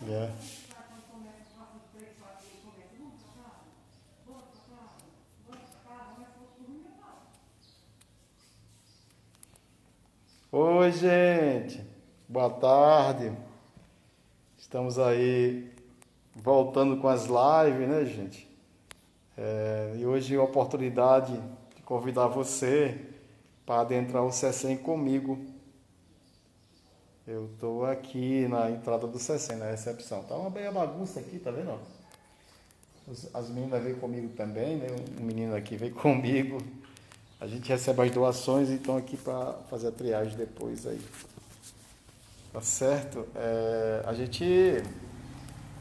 É. Oi, gente. Boa tarde. Estamos aí voltando com as lives, né, gente? E hoje a oportunidade de convidar você para adentrar o CECEM comigo. Eu estou aqui na entrada do CECEM, na recepção. Tá uma bela bagunça aqui, tá vendo? As meninas veio comigo também, né? Um menino aqui veio comigo. A gente recebe as doações e estão aqui para fazer a triagem depois aí. Tá certo? A gente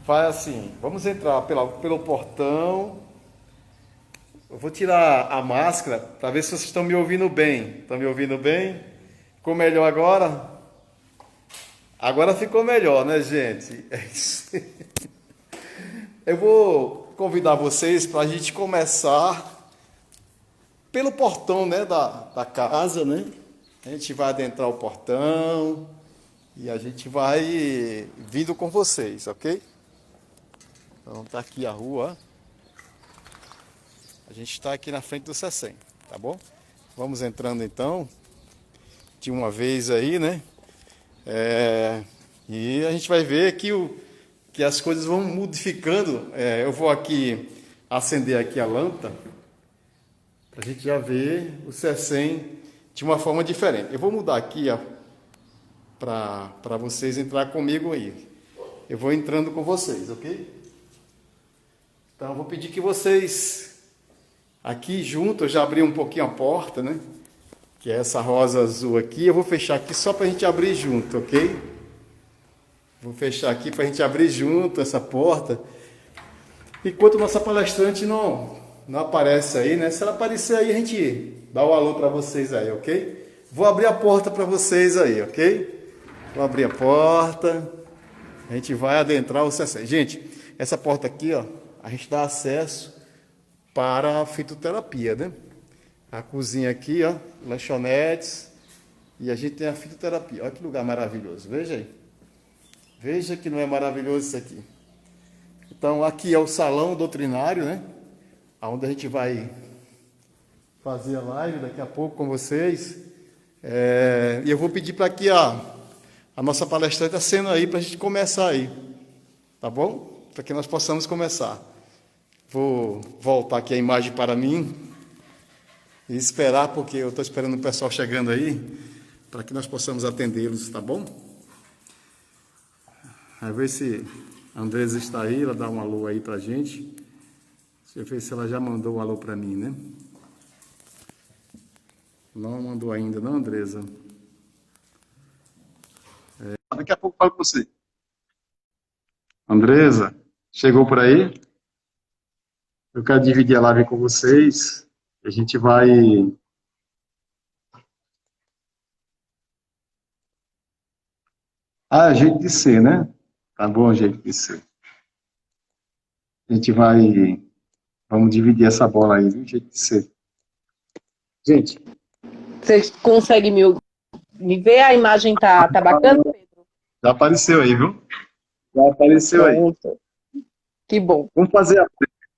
vai assim, vamos entrar pelo portão. Eu vou tirar a máscara para ver se vocês estão me ouvindo bem. Estão me ouvindo bem? Ficou melhor agora? Agora ficou melhor, né, gente? É isso. Eu vou convidar vocês para a gente começar pelo portão, né, da casa, né? A gente vai adentrar o portão e a gente vai vindo com vocês, ok? Então tá aqui a rua. A gente está aqui na frente do CECEM, tá bom? Vamos entrando então de uma vez aí, né? E a gente vai ver que as coisas vão modificando. Eu vou aqui acender aqui a lâmpada para a gente já ver o CECEM de uma forma diferente. Eu vou mudar aqui para vocês entrar comigo aí. Eu vou entrando com vocês, ok? Então eu vou pedir que vocês aqui junto, eu já abri um pouquinho a porta, né? Que é essa rosa azul aqui. Eu vou fechar aqui só para a gente abrir junto, ok? Vou fechar aqui para a gente abrir junto essa porta. Enquanto nossa palestrante não aparece aí, né? Se ela aparecer aí, a gente dá o alô para vocês aí, ok? Vou abrir a porta para vocês aí, ok? Vou abrir a porta. A gente vai adentrar o CECEM. Gente, essa porta aqui, ó, a gente dá acesso para a fitoterapia, né? A cozinha aqui, ó, lanchonetes, e a gente tem a fitoterapia. Olha que lugar maravilhoso, veja aí. Veja que não é maravilhoso isso aqui. Então, aqui é o salão doutrinário, né? Onde a gente vai fazer a live daqui a pouco com vocês. E eu vou pedir para que a nossa palestrante acenda aí para a gente começar aí, tá bom? Para que nós possamos começar. Vou voltar aqui a imagem para mim e esperar, porque eu estou esperando o pessoal chegando aí, para que nós possamos atendê-los, tá bom? Vai ver se a Andresa está aí, ela dá um alô aí para a gente. Deixa eu ver se ela já mandou um alô para mim, né? Não mandou ainda, não, Andresa? Daqui a pouco eu falo com você. Andresa, chegou por aí? Eu quero dividir a live com vocês. A gente vai... Ah, jeito de ser, né? Tá bom, jeito de ser. A gente vai... Vamos dividir essa bola aí, viu? Jeito de ser. Gente... Você consegue me ver? A imagem tá bacana, Pedro? Já apareceu aí, viu? Já apareceu aí. Pronto. Que bom. Vamos fazer a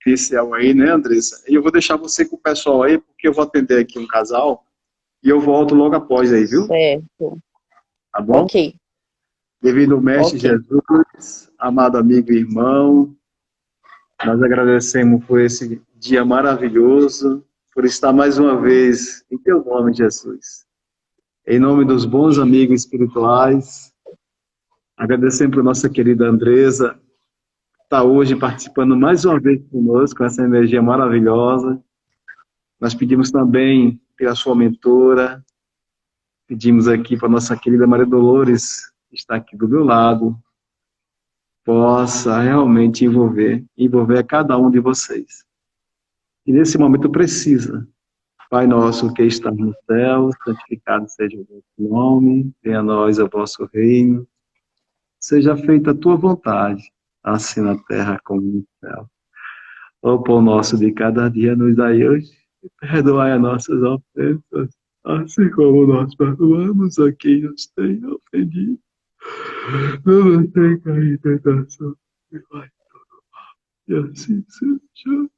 inicial aí, né, Andressa? E eu vou deixar você com o pessoal aí, porque eu vou atender aqui um casal e eu volto logo após aí, viu? Certo. Tá bom? Ok. Devido ao Mestre Jesus, amado amigo e irmão, nós agradecemos por esse dia maravilhoso, por estar mais uma vez em teu nome, Jesus. Em nome dos bons amigos espirituais, agradecemos por nossa querida Andresa, está hoje participando mais uma vez conosco, com essa energia maravilhosa. Nós pedimos também pela sua mentora, pedimos aqui para nossa querida Maria Dolores, que está aqui do meu lado, possa realmente envolver a cada um de vocês. E nesse momento precisa. Pai nosso que está no céu, santificado seja o vosso nome, venha a nós o vosso reino, seja feita a tua vontade, assim na terra como no céu. O pão nosso de cada dia nos dai hoje, e perdoai as nossas ofensas, assim como nós perdoamos a quem nos tem ofendido. Não tem cair tentação. E vai, e assim seja.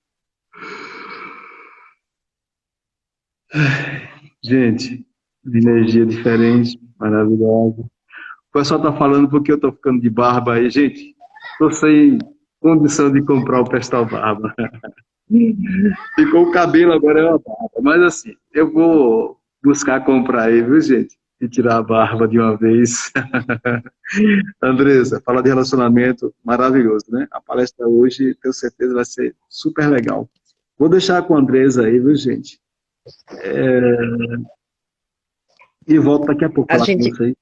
Gente, de energia diferente, maravilhosa. O pessoal tá falando porque eu tô ficando de barba aí, gente. Tô sem condição de comprar o Pestal Barba. Ficou o cabelo, agora é uma barba. Mas assim, eu vou buscar comprar aí, viu, gente? E tirar a barba de uma vez. Andresa, fala de relacionamento maravilhoso, né? A palestra hoje, tenho certeza, vai ser super legal. Vou deixar com a Andresa aí, viu, gente? E volto daqui a pouco A falar com gente, vocês.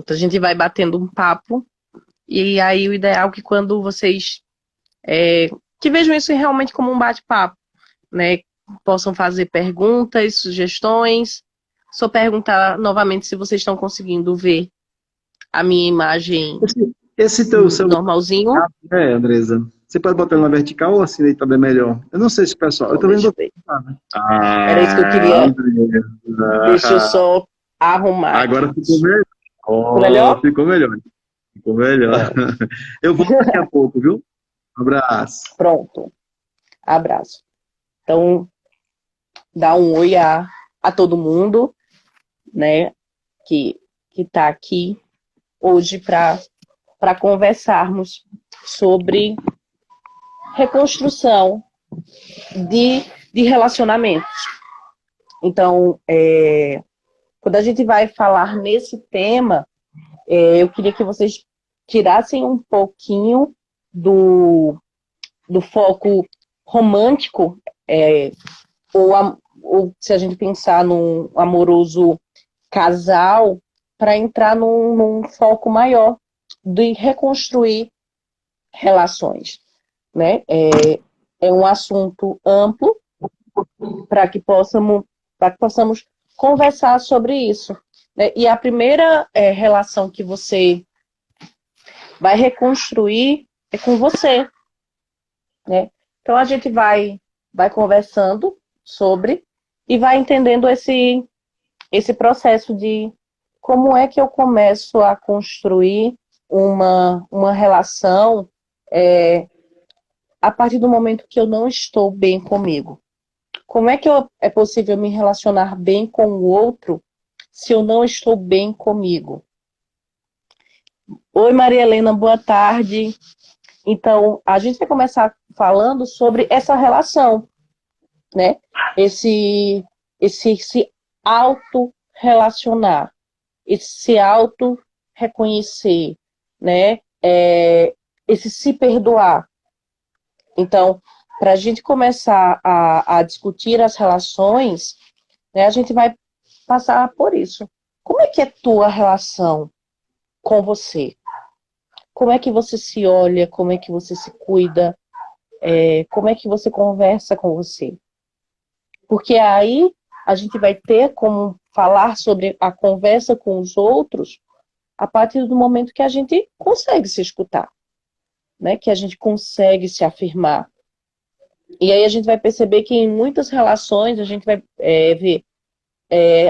a gente vai batendo um papo, e aí o ideal é que quando vocês que vejam isso realmente como um bate-papo, né? Possam fazer perguntas, sugestões. Só perguntar novamente se vocês estão conseguindo ver a minha imagem Esse teu celular, normalzinho. Andresa, você pode botar ele na vertical ou assim também é melhor? Eu não sei se o pessoal. Eu Bom, tô vendo deixa eu você. ver. Né? Era isso que eu queria. Deixa eu Andresa. só arrumar Agora aqui. ficou melhor. Ficou Oh, melhor? ficou melhor. Ficou melhor. Pronto. Eu volto daqui a pouco, viu? Um abraço. Pronto. Abraço. Então, dá um oi a todo mundo, né, que está aqui hoje para conversarmos sobre reconstrução de relacionamentos. Então, quando a gente vai falar nesse tema, eu queria que vocês tirassem um pouquinho do foco romântico, ou se a gente pensar num amoroso casal, para entrar num foco maior de reconstruir relações, né? É um assunto amplo para que possamos conversar sobre isso, né? E a primeira relação que você vai reconstruir é com você, né? Então a gente vai conversando sobre e vai entendendo esse processo de como é que eu começo a construir uma relação a partir do momento que eu não estou bem comigo. Como é que é possível me relacionar bem com o outro se eu não estou bem comigo? Oi, Maria Helena, boa tarde. Então, a gente vai começar falando sobre essa relação, né? Se auto-relacionar, esse se auto-reconhecer, né? Esse se perdoar. Então, para a gente começar a discutir as relações, né, a gente vai passar por isso. Como é que é tua relação com você? Como é que você se olha? Como é que você se cuida? Como é que você conversa com você? Porque aí a gente vai ter como falar sobre a conversa com os outros a partir do momento que a gente consegue se escutar, né? Que a gente consegue se afirmar. E aí a gente vai perceber que em muitas relações a gente vai ver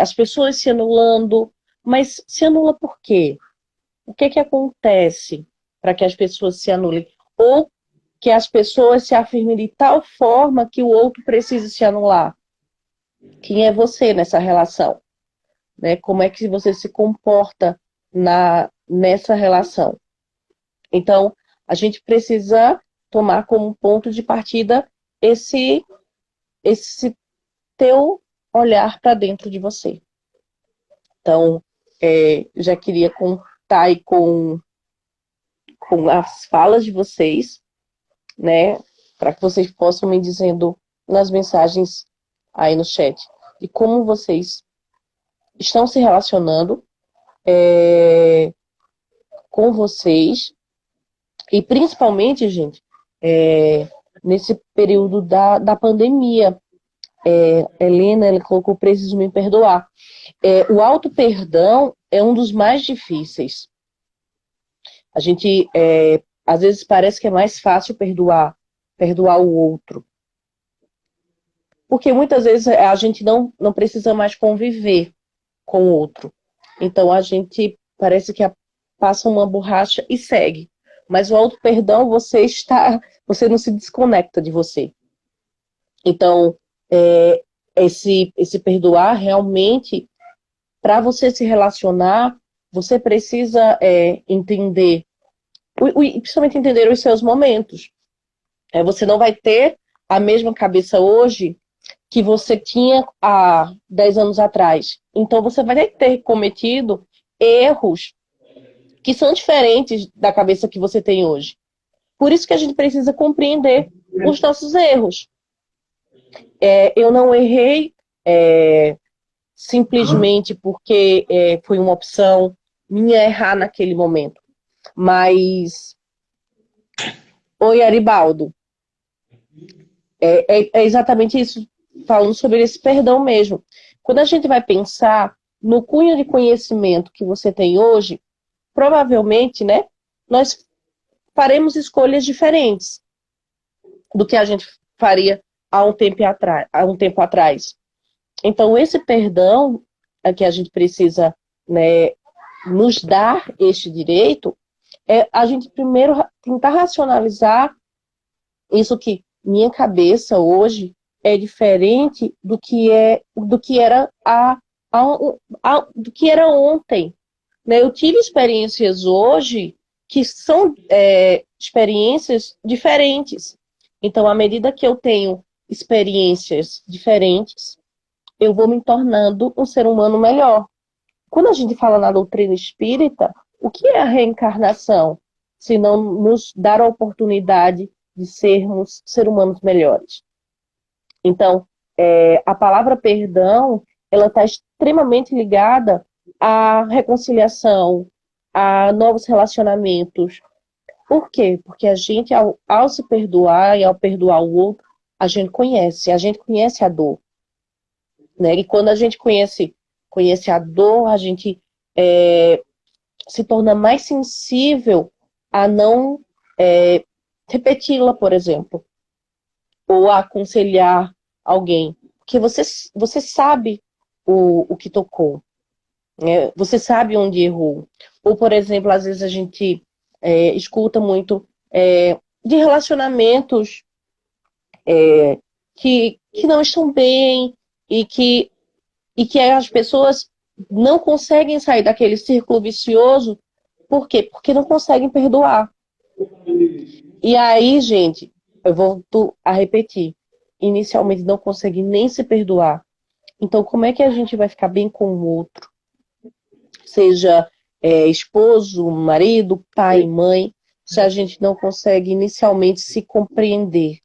as pessoas se anulando, mas se anula por quê? O que que acontece para que as pessoas se anulem? Ou que as pessoas se afirmem de tal forma que o outro precise se anular? Quem é você nessa relação? Né? Como é que você se comporta nessa relação? Então, a gente precisa tomar como ponto de partida esse teu olhar para dentro de você. Então, já queria contar aí com as falas de vocês, né, para que vocês possam me dizendo nas mensagens aí no chat de como vocês estão se relacionando com vocês e principalmente, gente, nesse período da pandemia. Helena, ela colocou preciso me perdoar. O auto-perdão é um dos mais difíceis. A gente, às vezes, parece que é mais fácil perdoar o outro. Porque muitas vezes a gente não precisa mais conviver com o outro. Então, a gente parece que passa uma borracha e segue. Mas o auto-perdão, você não se desconecta de você. Então, esse perdoar realmente, para você se relacionar, você precisa entender, principalmente entender os seus momentos. Você não vai ter a mesma cabeça hoje que você tinha há 10 anos atrás. Então, você vai ter cometido erros que são diferentes da cabeça que você tem hoje. Por isso que a gente precisa compreender os nossos erros. Eu não errei simplesmente porque foi uma opção minha errar naquele momento. Mas, oi, Aribaldo, é exatamente isso, falando sobre esse perdão mesmo. Quando a gente vai pensar no cunho de conhecimento que você tem hoje, provavelmente, né, nós faremos escolhas diferentes do que a gente faria há um tempo atrás. Então, esse perdão é que a gente precisa, né, nos dar este direito, a gente primeiro tentar racionalizar isso que minha cabeça hoje é diferente do que era do que era ontem. Né? Eu tive experiências hoje que são experiências diferentes. Então, à medida que eu tenho experiências diferentes, eu vou me tornando um ser humano melhor. Quando a gente fala na doutrina espírita, o que é a reencarnação? Se não nos dar a oportunidade de sermos seres humanos melhores. Então, a palavra perdão, ela está extremamente ligada à reconciliação, a novos relacionamentos. Por quê? Porque a gente, ao se perdoar e ao perdoar o outro, a gente conhece a dor. Né? E quando a gente conhece a dor, a gente se torna mais sensível a não repeti-la, por exemplo, ou a aconselhar alguém. Porque você sabe o que tocou, né? Você sabe onde errou. Ou, por exemplo, às vezes a gente escuta muito de relacionamentos que não estão bem e que as pessoas não conseguem sair daquele círculo vicioso. Por quê? Porque não conseguem perdoar. E aí, gente, eu volto a repetir. Inicialmente não consegue nem se perdoar. Então, como é que a gente vai ficar bem com o outro? Seja esposo, marido, pai, mãe, se a gente não consegue inicialmente se compreender,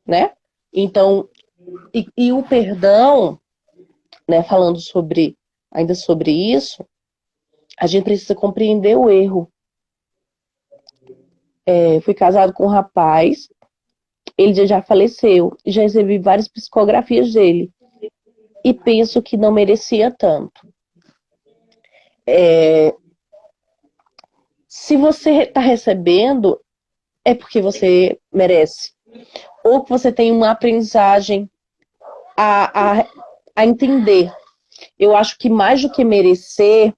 né? Então, e o perdão, né, falando ainda sobre isso, a gente precisa compreender o erro. Fui casado com um rapaz, ele já faleceu, já recebi várias psicografias dele, e penso que não merecia tanto. Se você está recebendo, é porque você merece. Ou que você tem uma aprendizagem a entender. Eu acho que mais do que merecer,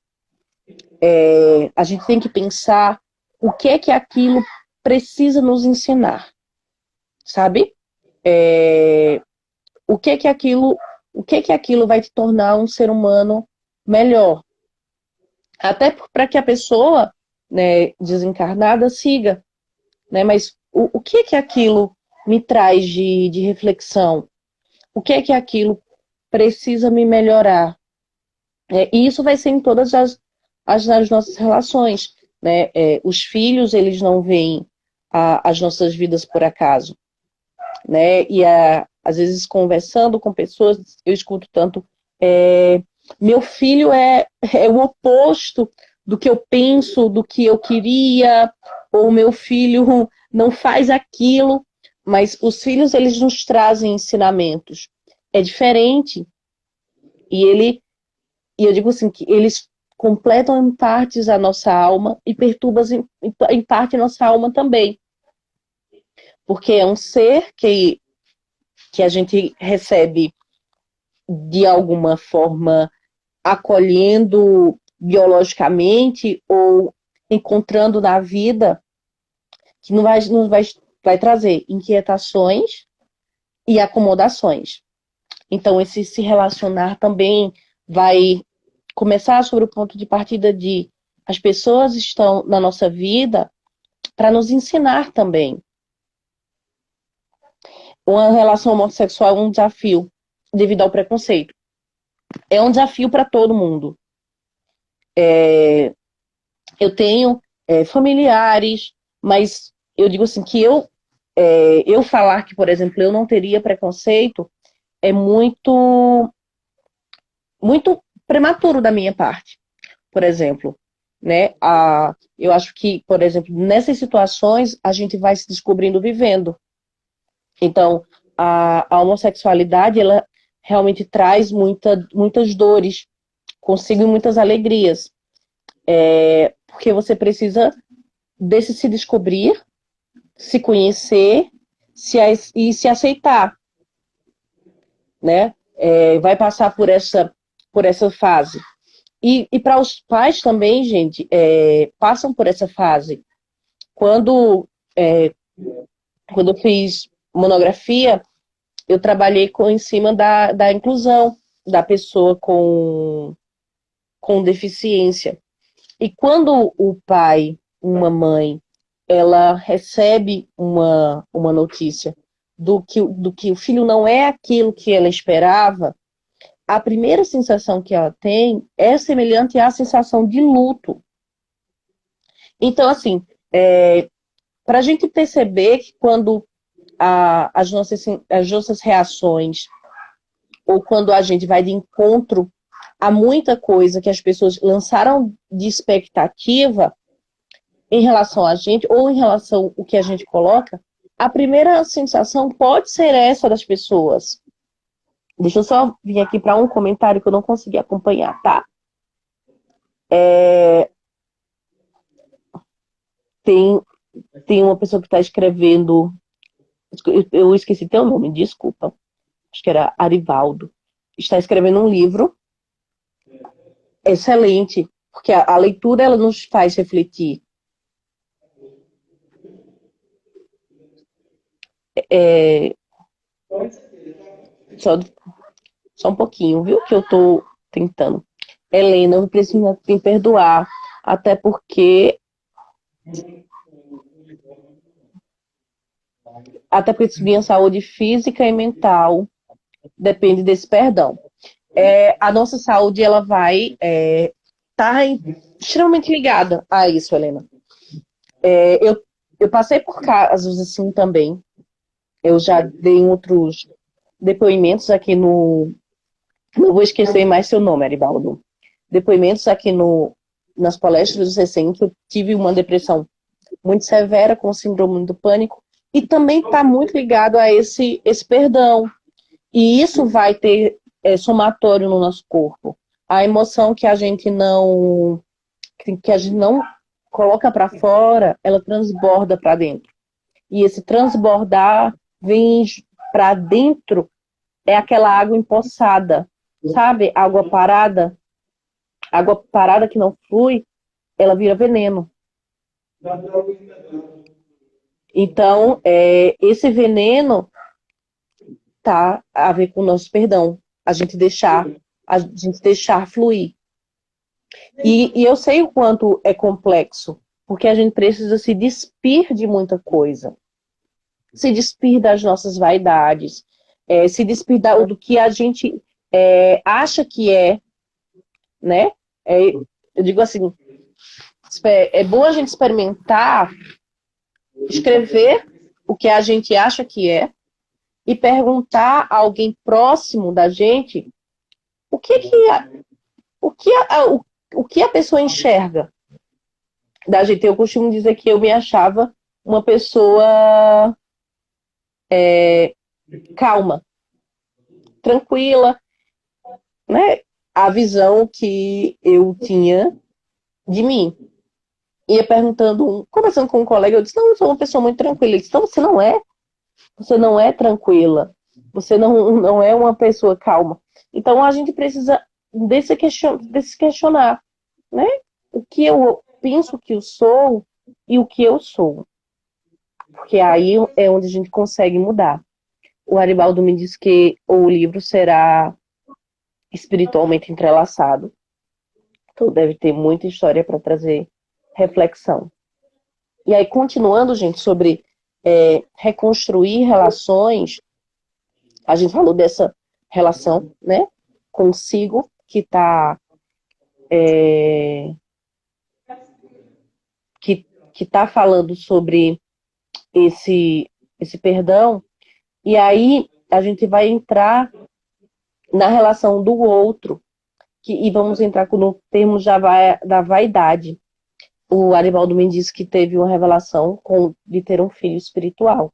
a gente tem que pensar o que é que aquilo precisa nos ensinar. Sabe? O que é que aquilo vai te tornar um ser humano melhor. Até para que a pessoa, né, desencarnada siga. Né? Mas o que é que aquilo me traz de reflexão? O que é que aquilo precisa me melhorar? E isso vai ser em todas as nossas relações. Né? Os filhos, eles não veem as nossas vidas por acaso. Né? E às vezes conversando com pessoas, eu escuto tanto, meu filho é o oposto do que eu penso, do que eu queria, ou meu filho não faz aquilo, mas os filhos, eles nos trazem ensinamentos. É diferente. E eu digo assim, que eles completam em partes a nossa alma e perturbam em parte a nossa alma também. Porque é um ser que a gente recebe de alguma forma acolhendo biologicamente ou encontrando na vida que vai trazer inquietações e acomodações. Então, esse se relacionar também vai começar sobre o ponto de partida de as pessoas estão na nossa vida para nos ensinar também. Uma relação homossexual é um desafio devido ao preconceito. É um desafio para todo mundo. Eu tenho familiares, mas eu digo assim que eu falar que, por exemplo, eu não teria preconceito é muito prematuro da minha parte, por exemplo, né? Eu acho que, por exemplo, nessas situações a gente vai se descobrindo vivendo. Então, a homossexualidade, ela realmente traz muitas dores, consigo muitas alegrias, porque você precisa desse se descobrir, se conhecer e se aceitar, né? Vai passar por essa fase. E para os pais também, gente, passam por essa fase. Quando eu fiz monografia, eu trabalhei em cima da inclusão da pessoa com deficiência. E quando o pai, uma mãe, ela recebe uma notícia do que o filho não é aquilo que ela esperava, a primeira sensação que ela tem é semelhante à sensação de luto. Então, assim, para a gente perceber que quando as nossas reações, ou quando a gente vai de encontro a muita coisa que as pessoas lançaram de expectativa em relação a gente, ou em relação ao que a gente coloca, a primeira sensação pode ser essa das pessoas. Deixa eu só vir aqui para um comentário que eu não consegui acompanhar, tá? Tem uma pessoa que está escrevendo. Eu esqueci teu nome, desculpa. Acho que era Arivaldo. Está escrevendo um livro excelente, porque a leitura ela nos faz refletir. Só um pouquinho, viu? Que eu tô tentando. Helena, eu preciso me perdoar, até porque minha saúde física e mental depende desse perdão. A nossa saúde ela vai estar extremamente ligada a isso, Helena. Eu passei por casos assim também. Eu já dei outros depoimentos aqui no. Não vou esquecer mais seu nome, Arivaldo. Depoimentos aqui nas palestras do CCIM, que eu tive uma depressão muito severa com síndrome do pânico, e também está muito ligado a esse perdão. E isso vai ter somatório no nosso corpo. A emoção que a gente não coloca para fora, ela transborda para dentro. E esse transbordar vem para dentro, é aquela água empoçada, sabe? Água parada que não flui, ela vira veneno. Então, esse veneno tá a ver com o nosso perdão, a gente deixar fluir. E eu sei o quanto é complexo, porque a gente precisa se despir de muita coisa. Se despir das nossas vaidades, se despir do que a gente acha que né? Eu digo assim, é bom a gente experimentar, escrever o que a gente acha que e perguntar a alguém próximo da gente o que a pessoa enxerga da gente. Eu costumo dizer que eu me achava uma pessoa calma, tranquila, né? A visão que eu tinha de mim. Ia conversando com um colega, eu disse, não, eu sou uma pessoa muito tranquila. Ele disse, não, você não é tranquila, você não é uma pessoa calma. Então a gente precisa desse questionar. né? O que eu penso que eu sou e o que eu sou. Porque aí é onde a gente consegue mudar. O Aribaldo me disse que o livro será espiritualmente entrelaçado. Então deve ter muita história para trazer reflexão. E aí, continuando, gente, sobre reconstruir relações, a gente falou dessa relação, né, consigo, que está que tá falando sobre esse perdão, e aí a gente vai entrar na relação do outro, e vamos entrar no termo da vaidade. O Aribaldo me disse que teve uma revelação de ter um filho espiritual.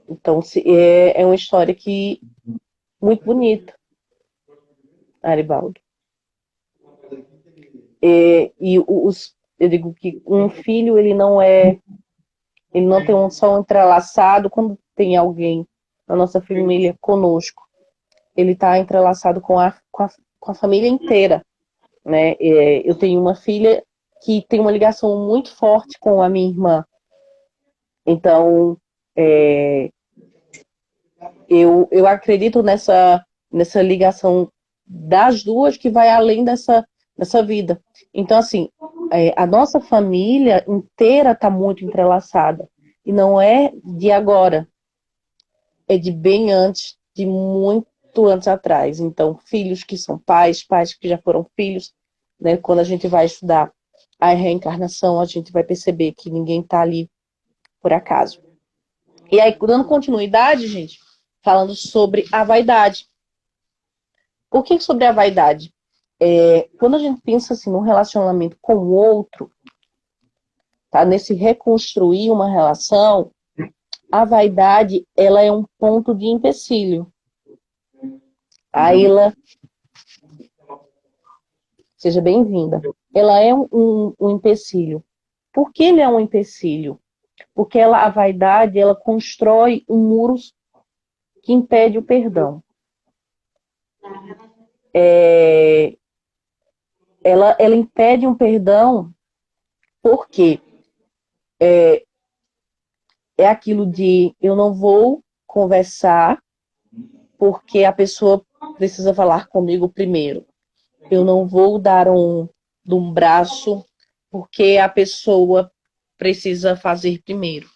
Então, é uma história muito bonita, Aribaldo. Eu digo que um filho, ele não tem um só entrelaçado quando tem alguém na nossa família conosco. Ele está entrelaçado com a família inteira, né? Eu tenho uma filha que tem uma ligação muito forte com a minha irmã. Então, eu acredito nessa ligação das duas que vai além dessa vida. Então, assim, a nossa família inteira está muito entrelaçada. E não é de agora. É de bem antes, de muito antes atrás. Então, filhos que são pais que já foram filhos, né? Quando a gente vai estudar a reencarnação, a gente vai perceber que ninguém está ali por acaso. E aí, dando continuidade, gente, falando sobre a vaidade. Por que sobre a vaidade? Quando a gente pensa assim, num relacionamento com o outro, tá? Nesse reconstruir uma relação, a vaidade, ela é um ponto de empecilho. Aila, seja bem-vinda. Ela é um empecilho. Por que ele é um empecilho? Porque a vaidade, ela constrói um muro que impede o perdão. Ela impede um perdão porque é aquilo de eu não vou conversar porque a pessoa precisa falar comigo primeiro. Eu não vou dar um braço porque a pessoa precisa fazer primeiro.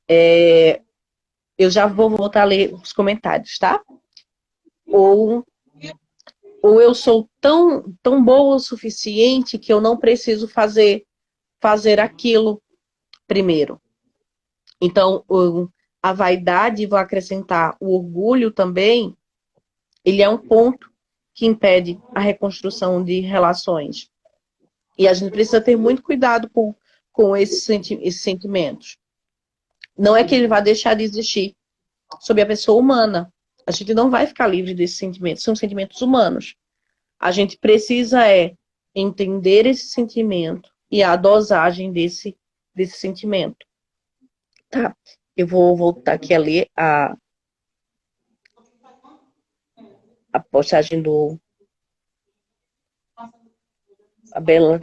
Eu já vou voltar a ler os comentários, tá? Ou eu sou tão boa o suficiente que eu não preciso fazer aquilo primeiro. Então, a vaidade, vou acrescentar o orgulho também, ele é um ponto que impede a reconstrução de relações. E a gente precisa ter muito cuidado com esses sentimentos. Não é que ele vai deixar de existir sobre a pessoa humana. A gente não vai ficar livre desses sentimentos. São sentimentos humanos. A gente precisa entender esse sentimento e a dosagem desse sentimento. Tá? Eu vou voltar aqui a ler a postagem do a Bela.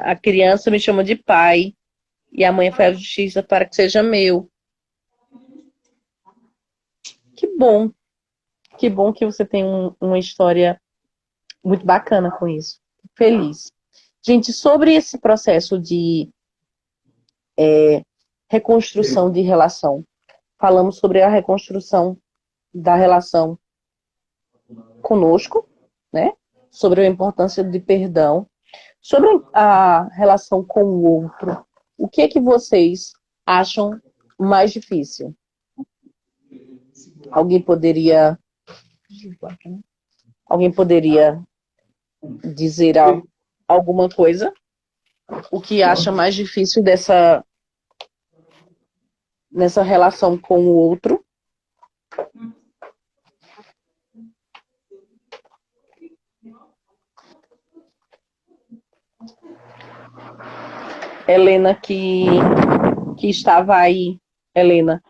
A criança me chama de pai e a mãe faz a justiça para que seja meu. Que bom que você tem uma história muito bacana com isso. Feliz. Gente, sobre esse processo de reconstrução de relação, falamos sobre a reconstrução da relação conosco, né? Sobre a importância de perdão, sobre a relação com o outro. O que é que vocês acham mais difícil? Alguém poderia dizer alguma coisa? O que acha mais difícil nessa relação com o outro? Helena, que estava aí. Helena.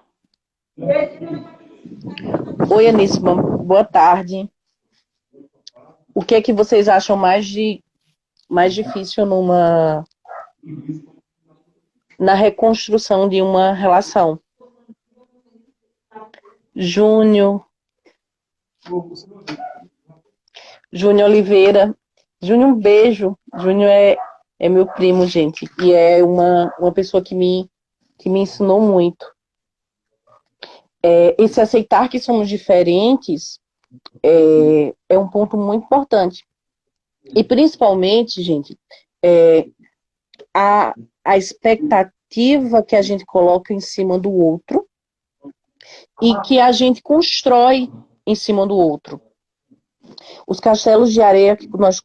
Oi, Aníssima. Boa tarde. o que é que vocês acham mais difícil na reconstrução de uma relação? Júnior Oliveira. Júnior, um beijo. Júnior é meu primo, gente. E é uma pessoa que me ensinou muito. Esse aceitar que somos diferentes é um ponto muito importante. E principalmente, gente, a expectativa que a gente coloca em cima do outro e que a gente constrói em cima do outro. Os castelos de areia que nós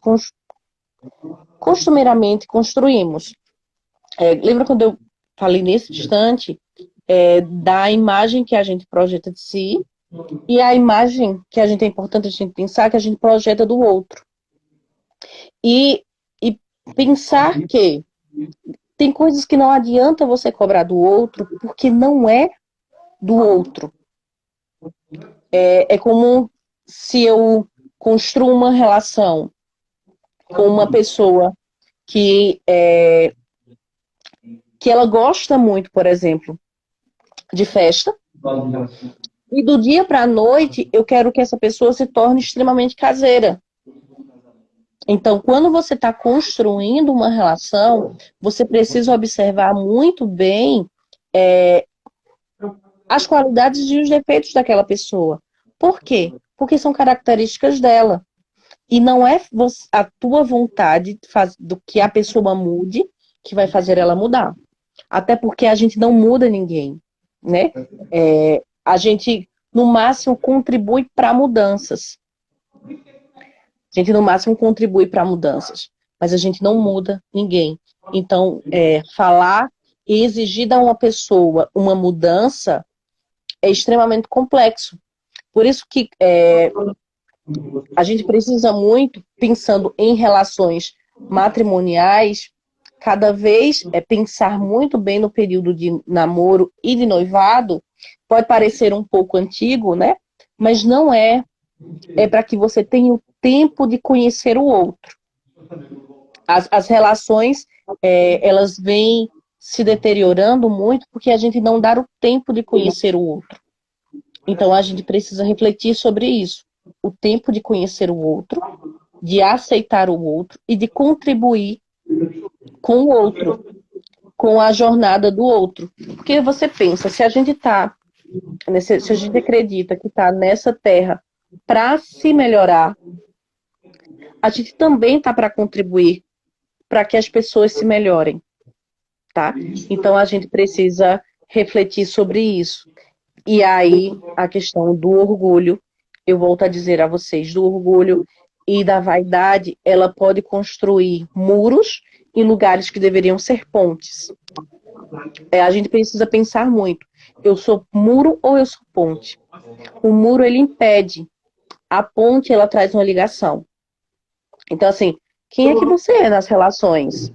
costumeiramente construímos. Lembra quando eu falei nesse instante da imagem que a gente projeta de si e a imagem que é importante a gente pensar que a gente projeta do outro. E pensar que tem coisas que não adianta você cobrar do outro porque não é do outro. É como se eu construo uma relação com uma pessoa que ela gosta muito, por exemplo, de festa, e do dia para a noite eu quero que essa pessoa se torne extremamente caseira. Então, quando você está construindo uma relação, você precisa observar muito bem as qualidades e os defeitos daquela pessoa. Por quê? Porque são características dela. E não é a tua vontade do que a pessoa mude que vai fazer ela mudar. Até porque a gente não muda ninguém, né? A gente, no máximo, contribui para mudanças. A gente, no máximo, contribui para mudanças. Mas a gente não muda ninguém. Então, falar e exigir da uma pessoa uma mudança é extremamente complexo. Por isso que a gente precisa muito, pensando em relações matrimoniais, cada vez pensar muito bem no período de namoro e de noivado. Pode parecer um pouco antigo, né? Mas não é. É para que você tenha o tempo de conhecer o outro. As relações, elas vêm se deteriorando muito porque a gente não dá o tempo de conhecer o outro. Então, a gente precisa refletir sobre isso. O tempo de conhecer o outro, de aceitar o outro e de contribuir com o outro, com a jornada do outro. Porque você pensa, se a gente se a gente acredita que está nessa terra para se melhorar, a gente também está para contribuir para que as pessoas se melhorem, tá? Então, a gente precisa refletir sobre isso. E aí, a questão do orgulho, eu volto a dizer a vocês, do orgulho e da vaidade, ela pode construir muros em lugares que deveriam ser pontes. A gente precisa pensar muito. Eu sou muro ou eu sou ponte? O muro, ele impede. A ponte, ela traz uma ligação. Então, assim, quem é que você é nas relações?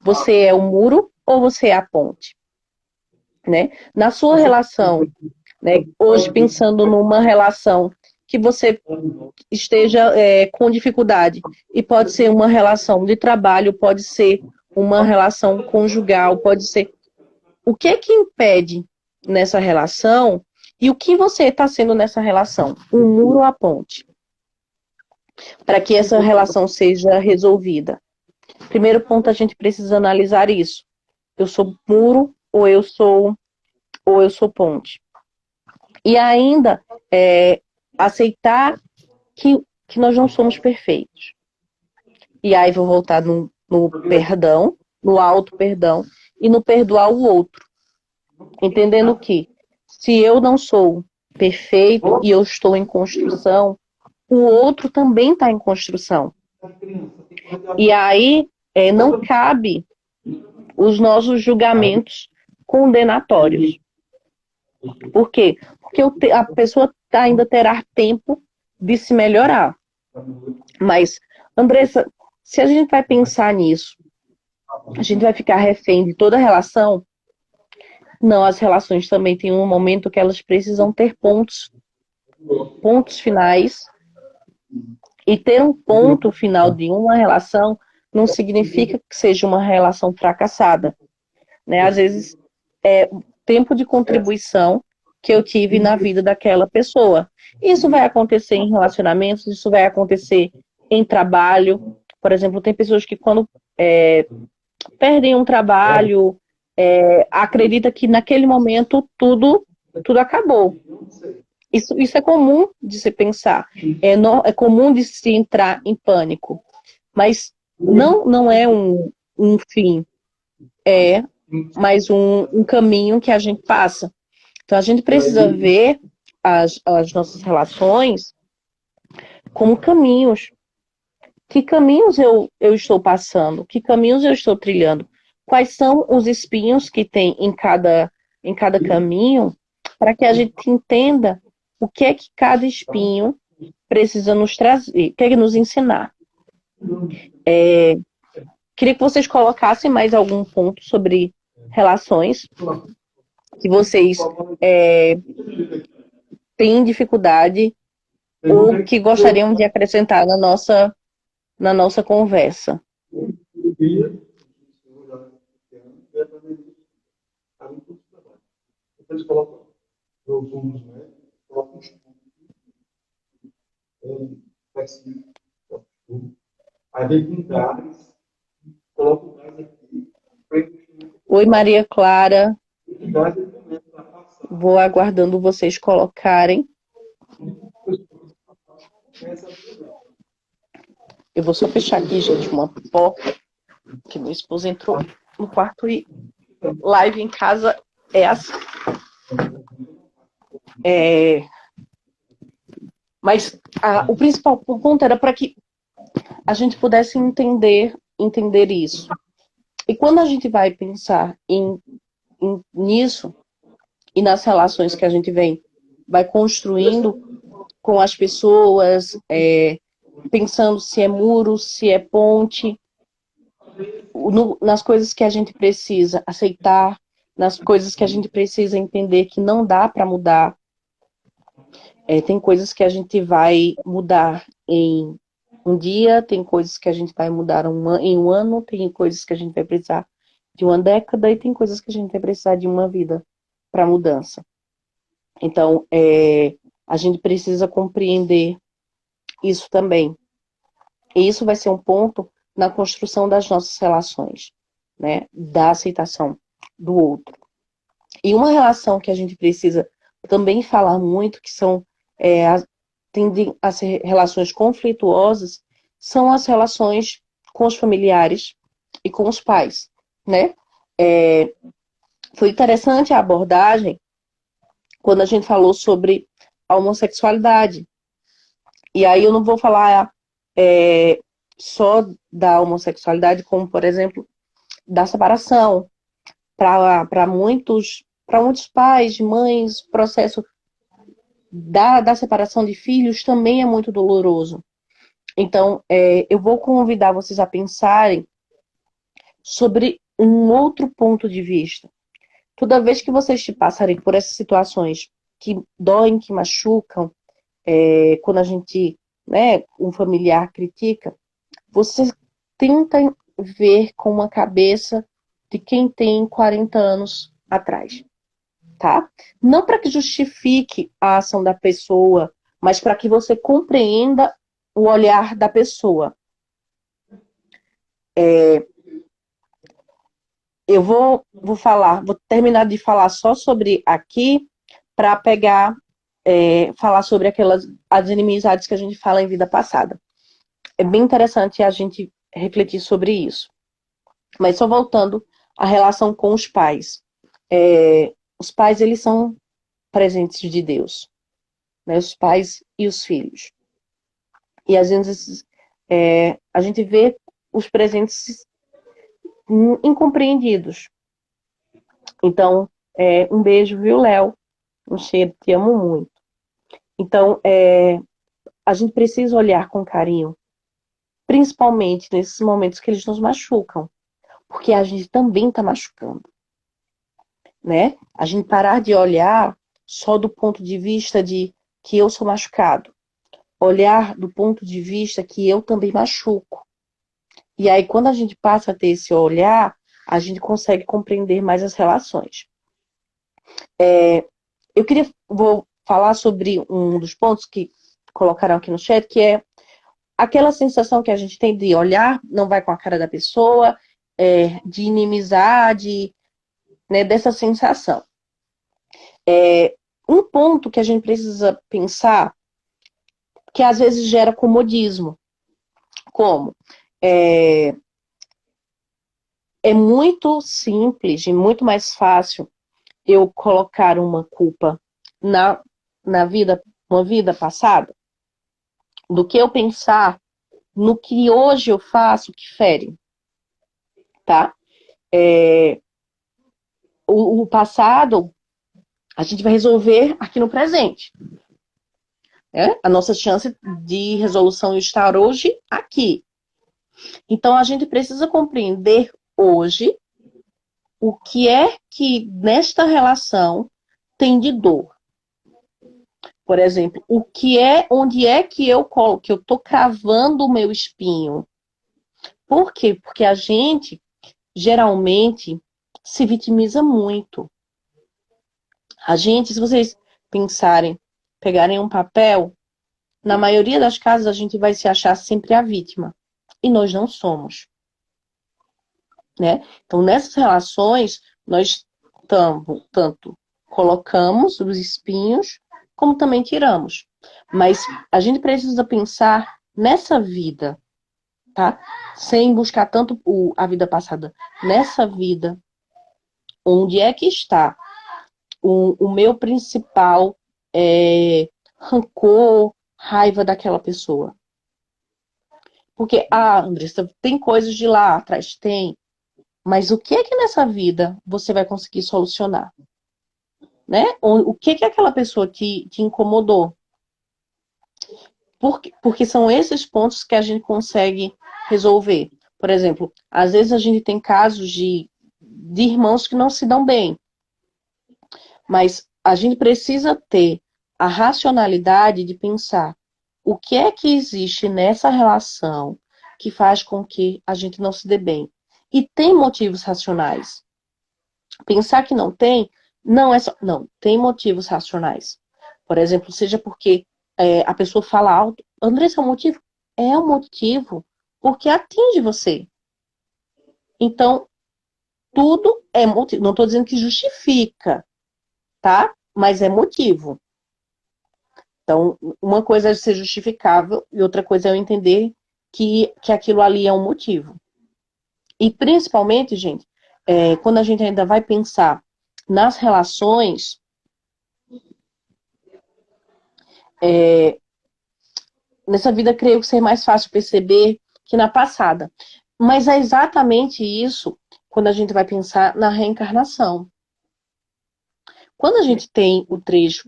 Você é o muro ou você é a ponte? Né? Na sua relação, né, hoje pensando numa relação que você esteja com dificuldade, e pode ser uma relação de trabalho, pode ser uma relação conjugal, pode ser... O que é que impede nessa relação e o que você está sendo nessa relação? O muro ou a ponte? Para que essa relação seja resolvida. Primeiro ponto, a gente precisa analisar isso. Eu sou muro ou eu sou ponte? E ainda aceitar que nós não somos perfeitos. E aí vou voltar no perdão, no auto-perdão e no perdoar o outro. Entendendo que se eu não sou perfeito e eu estou em construção, o outro também está em construção. E aí não cabe os nossos julgamentos condenatórios. Por quê? Porque a pessoa ainda terá tempo de se melhorar. Mas, Andressa, se a gente vai pensar nisso, a gente vai ficar refém de toda a relação? Não, as relações também têm um momento que elas precisam ter pontos finais E ter um ponto final de uma relação não significa que seja uma relação fracassada, né? Às vezes é o tempo de contribuição que eu tive na vida daquela pessoa. Isso vai acontecer em relacionamentos, isso vai acontecer em trabalho. Por exemplo, tem pessoas que quando perdem um trabalho, acredita que naquele momento tudo acabou. Isso é comum de se pensar, é comum de se entrar em pânico, mas não é um fim, é mais um caminho que a gente passa. Então a gente precisa ver as nossas relações como caminhos. Que caminhos eu estou passando? Que caminhos eu estou trilhando? Quais são os espinhos que tem em cada caminho, para que a gente entenda o que é que cada espinho precisa nos trazer, quer nos ensinar. Queria que vocês colocassem mais algum ponto sobre relações que vocês têm dificuldade ou que gostariam de acrescentar na nossa conversa. Eles colocam profundos, né? Colocam aí vem com gás, coloca o gás aqui. Oi, Maria Clara. Vou aguardando vocês colocarem. Eu vou só fechar aqui, gente, uma porta, que meu esposo entrou no quarto e live em casa é assim. Mas o principal ponto era para que a gente pudesse entender isso. E quando a gente vai pensar nisso, e nas relações que a gente vai construindo com as pessoas, pensando se é muro, se é ponte, nas coisas que a gente precisa aceitar, nas coisas que a gente precisa entender que não dá para mudar. Tem coisas que a gente vai mudar em um dia, tem coisas que a gente vai mudar em um ano, tem coisas que a gente vai precisar de uma década e tem coisas que a gente vai precisar de uma vida para mudança. Então, a gente precisa compreender isso também. E isso vai ser um ponto na construção das nossas relações, né? Da aceitação do outro. E uma relação que a gente precisa também falar muito, que tendem a ser relações conflituosas, são as relações com os familiares e com os pais, né? Foi interessante a abordagem quando a gente falou sobre a homossexualidade. E aí eu não vou falar só da homossexualidade, como, por exemplo, da separação. Para muitos pais, mães, o processo da separação de filhos também é muito doloroso. Então, eu vou convidar vocês a pensarem sobre um outro ponto de vista. Toda vez que vocês te passarem por essas situações que doem, que machucam, quando a gente, né, um familiar critica, vocês tentem ver com a cabeça de quem tem 40 anos atrás, tá? Não para que justifique a ação da pessoa, mas para que você compreenda o olhar da pessoa. Eu vou terminar de falar só sobre aqui, para falar sobre as inimizades que a gente fala em vida passada. É bem interessante a gente refletir sobre isso. Mas só voltando à relação com os pais. Os pais, eles são presentes de Deus, né? Os pais e os filhos. E às vezes a gente vê os presentes incompreendidos. Então, um beijo, viu, Léo? Um cheiro, te amo muito. Então, a gente precisa olhar com carinho, principalmente nesses momentos que eles nos machucam, porque a gente também está machucando, né? A gente parar de olhar só do ponto de vista de que eu sou machucado. olhar do ponto de vista que eu também machuco. E aí, quando a gente passa a ter esse olhar, a gente consegue compreender mais as relações. Vou falar sobre um dos pontos que colocaram aqui no chat, que é aquela sensação que a gente tem de olhar, não vai com a cara da pessoa, de inimizade, né, dessa sensação. Um ponto que a gente precisa pensar, que às vezes gera comodismo. Como? É muito simples e muito mais fácil eu colocar uma culpa na vida, uma vida passada, do que eu pensar no que hoje eu faço que fere, tá? O passado a gente vai resolver aqui no presente. A nossa chance de resolução está hoje aqui. Então a gente precisa compreender hoje o que é que nesta relação tem de dor. Por exemplo, onde é que eu estou cravando o meu espinho? Por quê? Porque a gente geralmente se vitimiza muito. A gente, se vocês pensarem, pegarem um papel, na maioria das casas a gente vai se achar sempre a vítima. E nós não somos. Né? Então, nessas relações, nós tanto colocamos os espinhos, como também tiramos. Mas a gente precisa pensar nessa vida, tá? Sem buscar tanto a vida passada. Nessa vida, onde é que está o meu principal rancor, raiva daquela pessoa? Porque, Andressa, tem coisas de lá atrás? Tem. Mas o que é que nessa vida você vai conseguir solucionar? Né? O que é que aquela pessoa te incomodou? Porque são esses pontos que a gente consegue resolver. Por exemplo, às vezes a gente tem casos de irmãos que não se dão bem. Mas a gente precisa ter a racionalidade de pensar o que é que existe nessa relação que faz com que a gente não se dê bem. E tem motivos racionais. Pensar que não tem, não é só. Não, tem motivos racionais. Por exemplo, seja porque a pessoa fala alto. Andressa, é um motivo? É um motivo porque atinge você. Então, tudo é motivo. Não estou dizendo que justifica, tá? Mas é motivo. Então, uma coisa é ser justificável e outra coisa é eu entender que aquilo ali é um motivo. E principalmente, gente, quando a gente ainda vai pensar nas relações, nessa vida creio que ser mais fácil perceber que na passada. Mas é exatamente isso quando a gente vai pensar na reencarnação. Quando a gente tem o trecho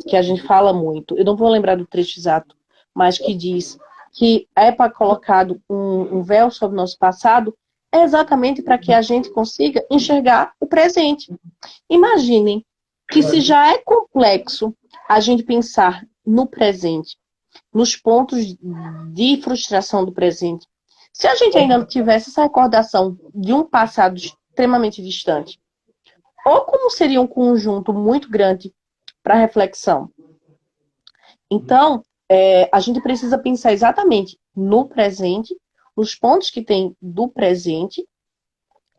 que a gente fala muito, eu não vou lembrar do trecho exato, mas que diz que é para colocado um véu sobre o nosso passado, é exatamente para que a gente consiga enxergar o presente. Imaginem que se já é complexo a gente pensar no presente, nos pontos de frustração do presente, se a gente ainda não tivesse essa recordação de um passado extremamente distante, ou como seria um conjunto muito grande para reflexão. Então, a gente precisa pensar exatamente no presente, nos pontos que tem do presente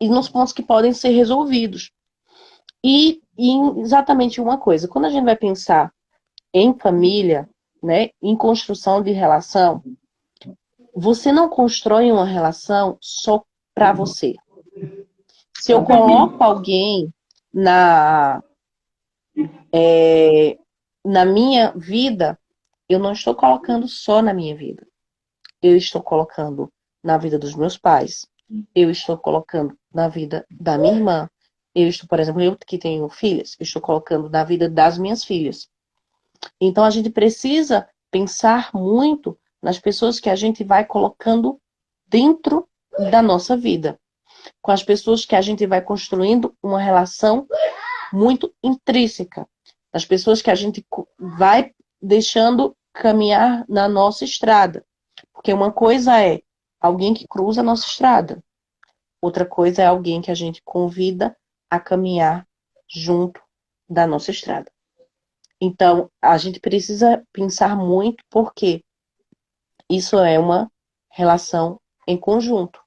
e nos pontos que podem ser resolvidos. E exatamente uma coisa, quando a gente vai pensar em família, né, em construção de relação, você não constrói uma relação só para você. Se eu coloco alguém na minha vida, eu não estou colocando só na minha vida. Eu estou colocando na vida dos meus pais. Eu estou colocando na vida da minha irmã. Eu estou, por exemplo, eu que tenho filhas, eu estou colocando na vida das minhas filhas. Então a gente precisa pensar muito nas pessoas que a gente vai colocando dentro da nossa vida. Com as pessoas que a gente vai construindo uma relação muito intrínseca. As pessoas que a gente vai deixando caminhar na nossa estrada. Porque uma coisa é alguém que cruza a nossa estrada, outra coisa é alguém que a gente convida a caminhar junto da nossa estrada. Então, a gente precisa pensar muito porque isso é uma relação em conjunto.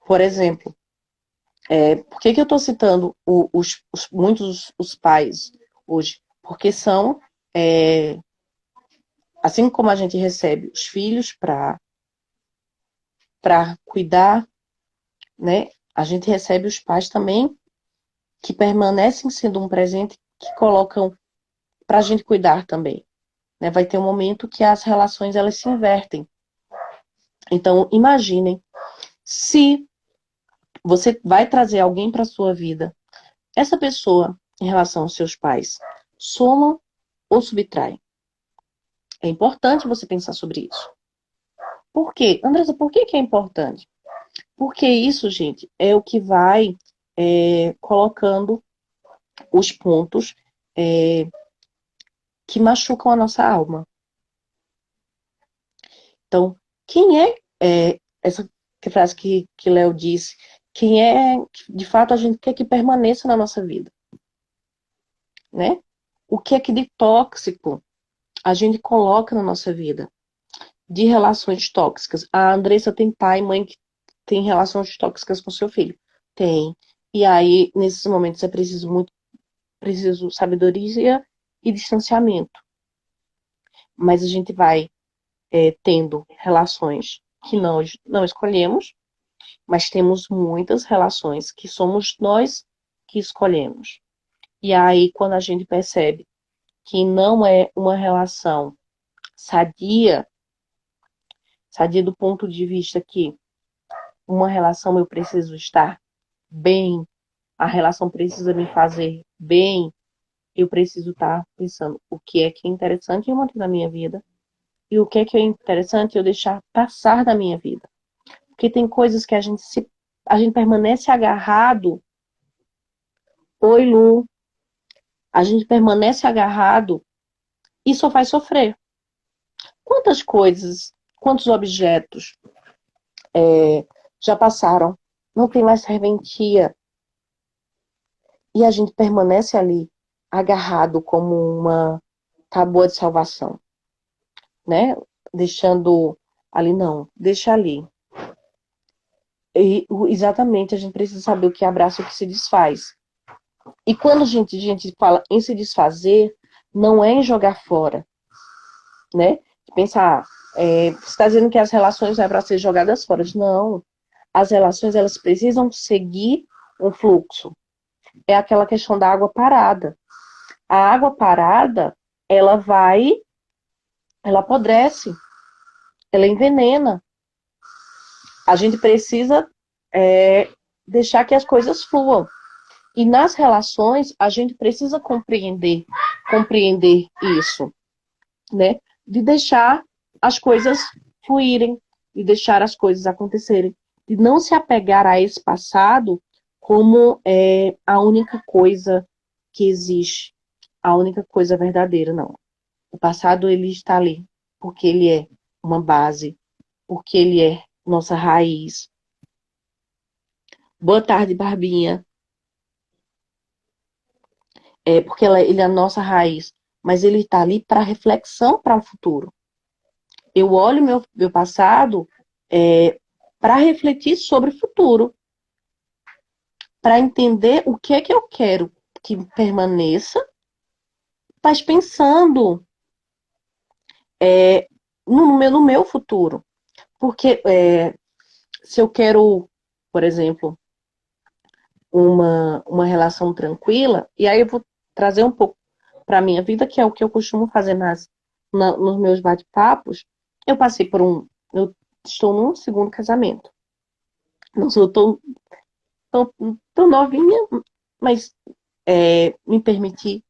Por exemplo, por que eu estou citando muitos os pais hoje? Porque são, assim como a gente recebe os filhos para cuidar, né? A gente recebe os pais também que permanecem sendo um presente, que colocam para a gente cuidar também. Né? Vai ter um momento que as relações elas se invertem. Então, imaginem se você vai trazer alguém para sua vida, essa pessoa, em relação aos seus pais, soma ou subtrai? É importante você pensar sobre isso. Por quê? Andressa, por que é importante? Porque isso, gente, é o que vai colocando os pontos que machucam a nossa alma. Então, quem essa frase que Léo disse, quem que de fato a gente quer que permaneça na nossa vida? Né? O que é que de tóxico a gente coloca na nossa vida? De relações tóxicas. A Andressa tem pai e mãe que tem relações tóxicas com seu filho. Tem. E aí, nesses momentos, é preciso sabedoria e distanciamento. Mas a gente vai tendo relações que nós não escolhemos, mas temos muitas relações que somos nós que escolhemos. E aí, quando a gente percebe que não é uma relação sadia do ponto de vista que uma relação eu preciso estar bem, a relação precisa me fazer bem, eu preciso estar pensando o que é interessante eu manter na minha vida e o que é interessante eu deixar passar da minha vida. Porque tem coisas que a gente permanece agarrado. Oi, Lu. A gente permanece agarrado e só faz sofrer. Quantas coisas, quantos objetos já passaram, não tem mais serventia. E a gente permanece ali, agarrado como uma tábua de salvação. Né? Deixando ali, não, deixa ali. E, exatamente, a gente precisa saber o que abraça e o que se desfaz. E quando a gente fala em se desfazer, não é em jogar fora. Né? Pensar, você está dizendo que as relações não é para ser jogadas fora. Não. As relações, elas precisam seguir um fluxo. É aquela questão da água parada. A água parada, ela apodrece, ela envenena. A gente precisa deixar que as coisas fluam. E nas relações, a gente precisa compreender isso, né? De deixar as coisas fluírem, de deixar as coisas acontecerem, de não se apegar a esse passado como a única coisa que existe, a única coisa verdadeira, não. O passado, ele está ali, porque ele é uma base, porque ele é nossa raiz. Boa tarde, Barbinha. Porque ele é a nossa raiz, mas ele está ali para reflexão para o futuro. Eu olho meu passado para refletir sobre o futuro, para entender o que é que eu quero que permaneça, mas pensando no meu futuro. Porque se eu quero, por exemplo, uma relação tranquila, e aí eu vou trazer um pouco para a minha vida, que é o que eu costumo fazer nos meus bate-papos. Eu passei eu estou num segundo casamento. Não sou tão novinha, mas me permiti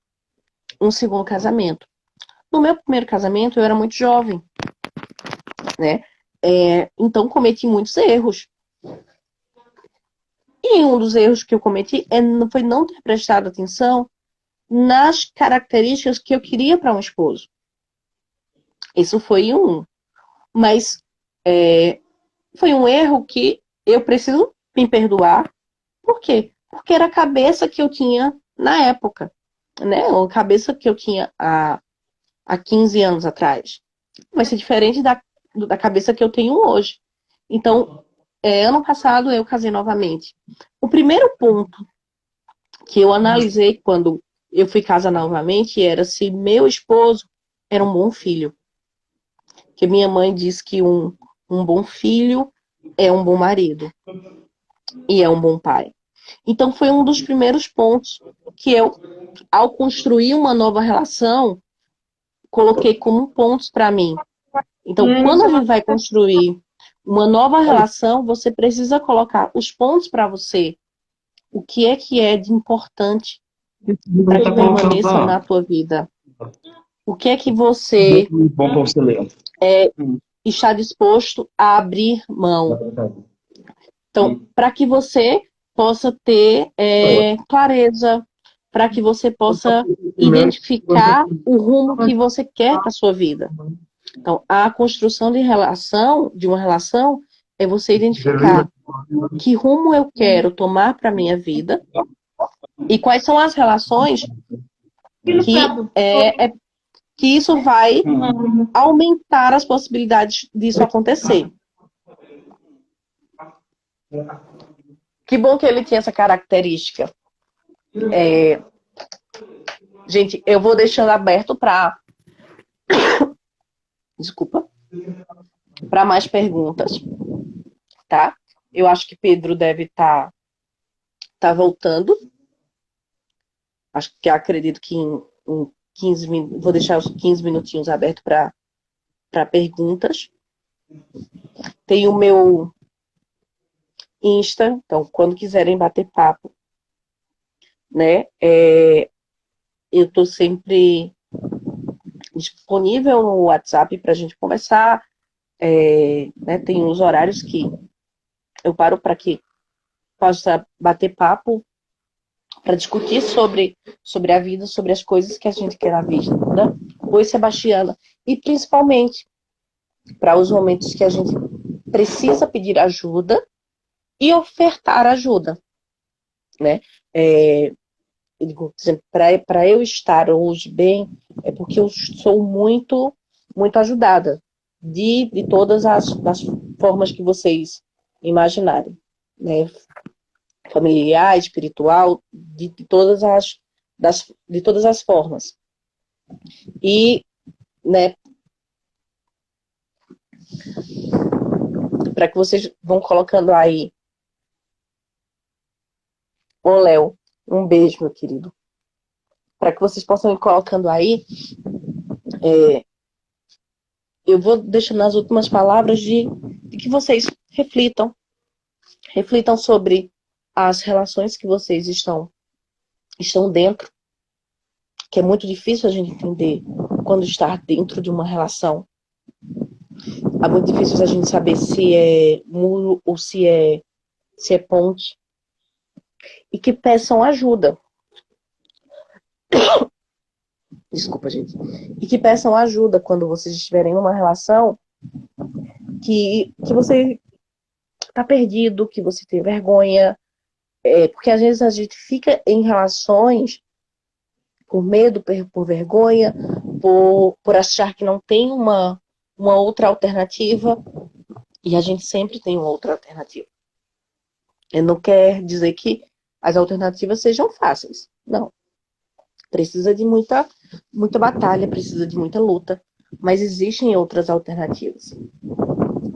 um segundo casamento. No meu primeiro casamento, eu era muito jovem, né? Então, cometi muitos erros. E um dos erros que eu cometi foi não ter prestado atenção nas características que eu queria para um esposo. Isso foi um. Mas foi um erro que eu preciso me perdoar. Por quê? Porque era a cabeça que eu tinha na época, né? A cabeça que eu tinha há 15 anos atrás. Vai ser diferente da cabeça que eu tenho hoje. Então, ano passado eu casei novamente. O primeiro ponto que eu analisei quando eu fui casar novamente era se meu esposo era um bom filho. Que minha mãe diz que um bom filho é um bom marido e é um bom pai. Então foi um dos primeiros pontos que eu, ao construir uma nova relação, coloquei como pontos para mim. Então, quando a gente vai construir uma nova relação, você precisa colocar os pontos para você. O que é de importante para que permaneça na tua vida? O que é que você Bom para você ler. está disposto a abrir mão? Então, para que você possa ter clareza, para que você possa identificar o rumo que você quer para a sua vida. Então, a construção de uma relação, é você identificar que rumo eu quero tomar para a minha vida e quais são as relações que isso vai aumentar as possibilidades disso acontecer. Que bom que ele tinha essa característica. Gente, eu vou deixando aberto para para mais perguntas, tá? Eu acho que Pedro deve estar voltando. Acho que acredito que em 15 minutos, vou deixar os 15 minutinhos abertos para perguntas. Tem o meu Insta, então quando quiserem bater papo, né? Eu estou sempre disponível no WhatsApp para a gente conversar. Né, tem uns horários que eu paro para que possa bater papo, para discutir sobre a vida, sobre as coisas que a gente quer na vida. Oi, Sebastiana. E principalmente para os momentos que a gente precisa pedir ajuda e ofertar ajuda. Né? Para eu estar hoje bem, é porque eu sou muito, muito ajudada de todas as formas que vocês imaginarem, né? Familiar, espiritual, de todas as formas. E, né, para que vocês vão colocando aí. Ô, Léo, um beijo, meu querido. Para que vocês possam ir colocando aí, eu vou deixando as últimas palavras de que vocês reflitam sobre as relações que vocês estão dentro, que é muito difícil a gente entender quando estar dentro de uma relação. É muito difícil a gente saber se é muro ou se é ponte. E que peçam ajuda. Desculpa, gente. E que peçam ajuda quando vocês estiverem numa relação que você tá perdido, que você tem vergonha. Porque às vezes a gente fica em relações por medo, por vergonha, por achar que não tem uma outra alternativa. E a gente sempre tem uma outra alternativa. Não quer dizer que as alternativas sejam fáceis. Não. Precisa de muita batalha, precisa de muita luta. Mas existem outras alternativas.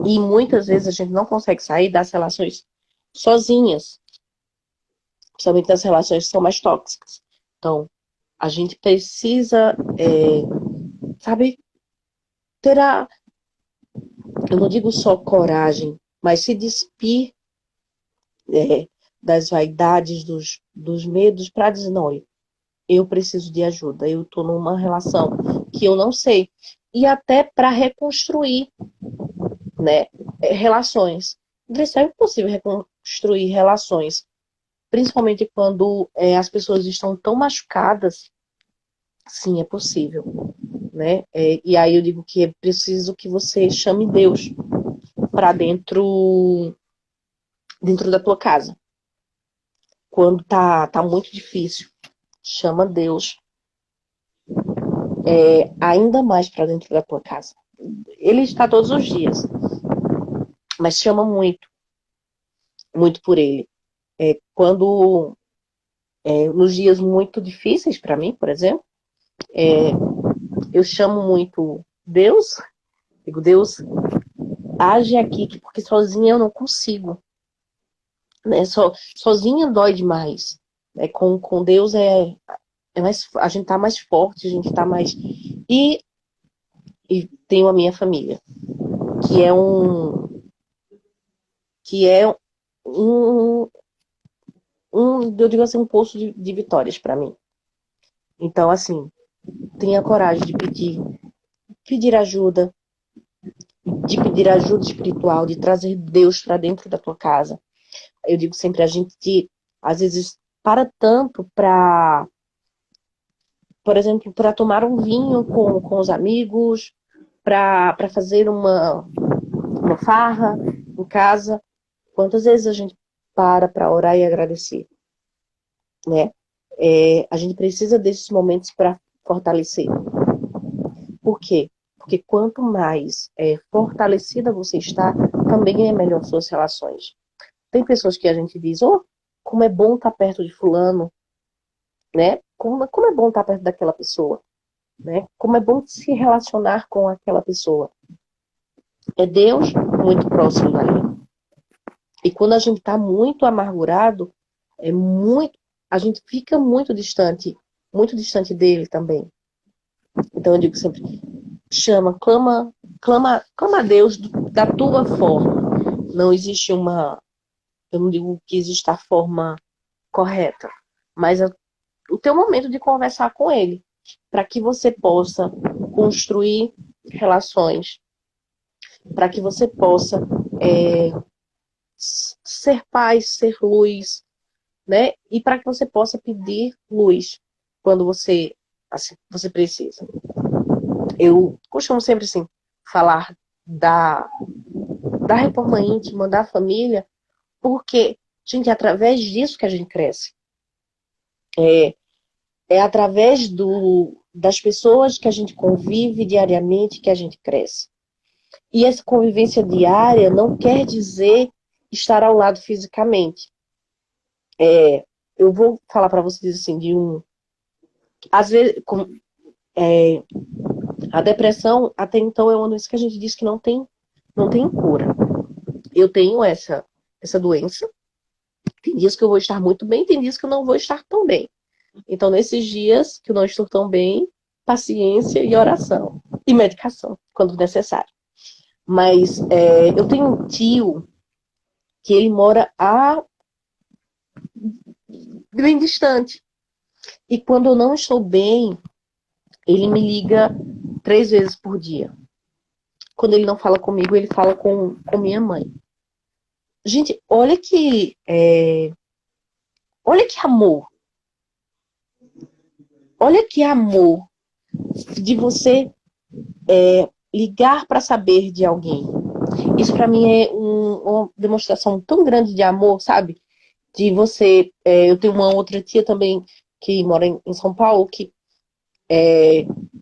E muitas vezes a gente não consegue sair das relações sozinhas. Principalmente das relações que são mais tóxicas. Então, a gente precisa, ter eu não digo só coragem, mas se despir das vaidades, dos medos, para dizer, não, eu preciso de ajuda, eu estou numa relação que eu não sei. E até para reconstruir, né, relações. É impossível reconstruir relações, principalmente quando as pessoas estão tão machucadas. Sim, é possível. né? E aí eu digo que é preciso que você chame Deus para dentro da tua casa. Quando tá muito difícil, chama Deus ainda mais para dentro da tua casa. Ele está todos os dias, mas chama muito, muito por ele. Quando nos dias muito difíceis para mim, por exemplo, eu chamo muito Deus, digo, Deus, age aqui, porque sozinha eu não consigo. Né? Sozinha dói demais. Com Deus mais, a gente tá mais forte, a gente tá mais. E tenho a minha família, que é eu digo assim, um poço de vitórias para mim. Então, assim, tenha coragem de pedir ajuda, de pedir ajuda espiritual, de trazer Deus para dentro da tua casa. Eu digo sempre, a gente, às vezes, para tanto para, por exemplo, para tomar um vinho com os amigos, para fazer uma farra em casa. Quantas vezes a gente para orar e agradecer, né? A gente precisa desses momentos para fortalecer. Por quê? Porque quanto mais fortalecida você está, também é melhor suas relações. Tem pessoas que a gente diz, como é bom estar perto de fulano, né? Como é bom estar perto daquela pessoa, né? Como é bom se relacionar com aquela pessoa. É Deus muito próximo dali. E quando a gente está muito amargurado, a gente fica muito distante dele também. Então eu digo sempre, clama a Deus da tua forma. Não existe eu não digo que existe a forma correta, mas o teu momento de conversar com ele, para que você possa construir relações, para que você possa ser paz, ser luz, né? E para que você possa pedir luz quando você precisa. Eu costumo sempre assim falar da reforma íntima, da família, porque, gente, é através disso que a gente cresce. É através das pessoas que a gente convive diariamente que a gente cresce. E essa convivência diária não quer dizer estar ao lado fisicamente. Eu vou falar para vocês assim, às vezes, a depressão, até então, é uma doença que a gente diz que não tem cura. Eu tenho essa doença. Tem dias que eu vou estar muito bem, tem dias que eu não vou estar tão bem. Então, nesses dias que eu não estou tão bem, paciência e oração. E medicação, quando necessário. Mas eu tenho um tio que ele mora bem distante. E quando eu não estou bem, ele me liga 3 vezes por dia. Quando ele não fala comigo, ele fala com minha mãe. Gente, olha que amor. Olha que amor de você ligar para saber de alguém. Isso para mim é uma demonstração tão grande de amor, sabe? De você... eu tenho uma outra tia também que mora em São Paulo, que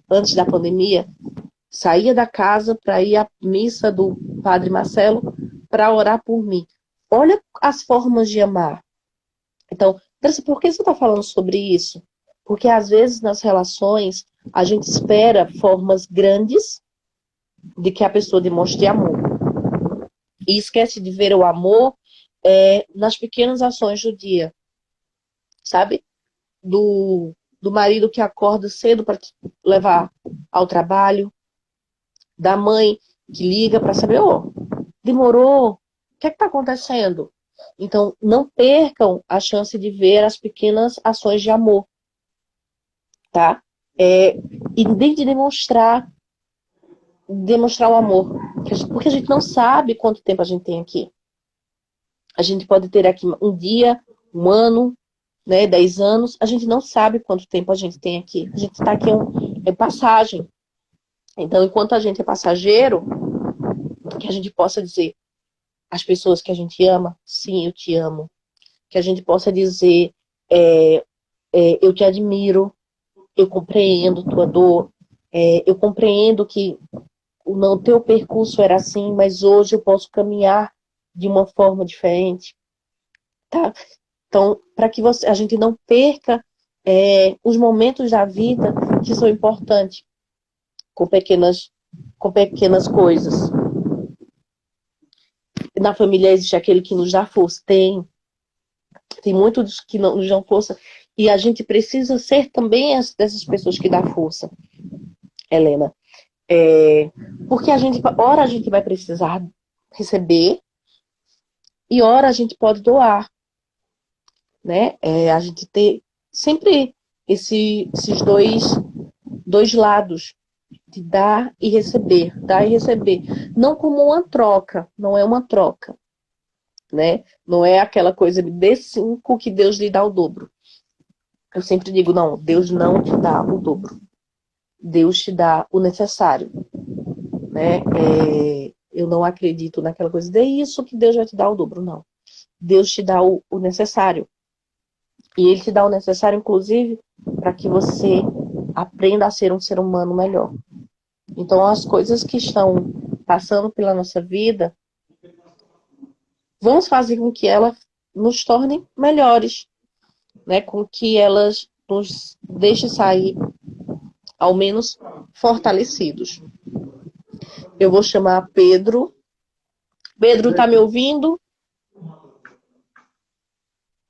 antes da pandemia, saía da casa para ir à missa do Padre Marcelo para orar por mim. Olha as formas de amar. Então, por que você está falando sobre isso? Porque às vezes nas relações a gente espera formas grandes de que a pessoa demonstre amor. E esquece de ver o amor nas pequenas ações do dia. Sabe? Do marido que acorda cedo para te levar ao trabalho. Da mãe que liga para saber, demorou? O que está acontecendo? Então, não percam a chance de ver as pequenas ações de amor. Tá? E de demonstrar o amor. Porque a gente não sabe quanto tempo a gente tem aqui. A gente pode ter aqui um dia, um ano, né, 10 anos. A gente não sabe quanto tempo a gente tem aqui. A gente está aqui, é passagem. Então, enquanto a gente é passageiro, que a gente possa dizer às pessoas que a gente ama, sim, eu te amo. Que a gente possa dizer, eu te admiro, eu compreendo tua dor, eu compreendo que o teu percurso era assim, mas hoje eu posso caminhar de uma forma diferente, tá? Então, para que a gente não perca os momentos da vida que são importantes, com pequenas coisas. Na família existe aquele que nos dá força, tem muitos que não nos dão força, e a gente precisa ser também dessas pessoas que dão força, Helena. Porque ora a gente vai precisar receber, e ora a gente pode doar, né? A gente ter sempre esses dois lados, de dar e receber, não como uma troca, não é uma troca, né? Não é aquela coisa de dê 5 que Deus lhe dá o dobro. Eu sempre digo, não, Deus não te dá o dobro. Deus te dá o necessário, né? Eu não acredito naquela coisa, dê isso que Deus vai te dar o dobro, não. Deus te dá o necessário. E Ele te dá o necessário, inclusive, para que você aprenda a ser um ser humano melhor. Então, as coisas que estão passando pela nossa vida, vamos fazer com que elas nos tornem melhores, né? Com que elas nos deixem sair, ao menos, fortalecidos. Eu vou chamar Pedro. Pedro, tá me ouvindo?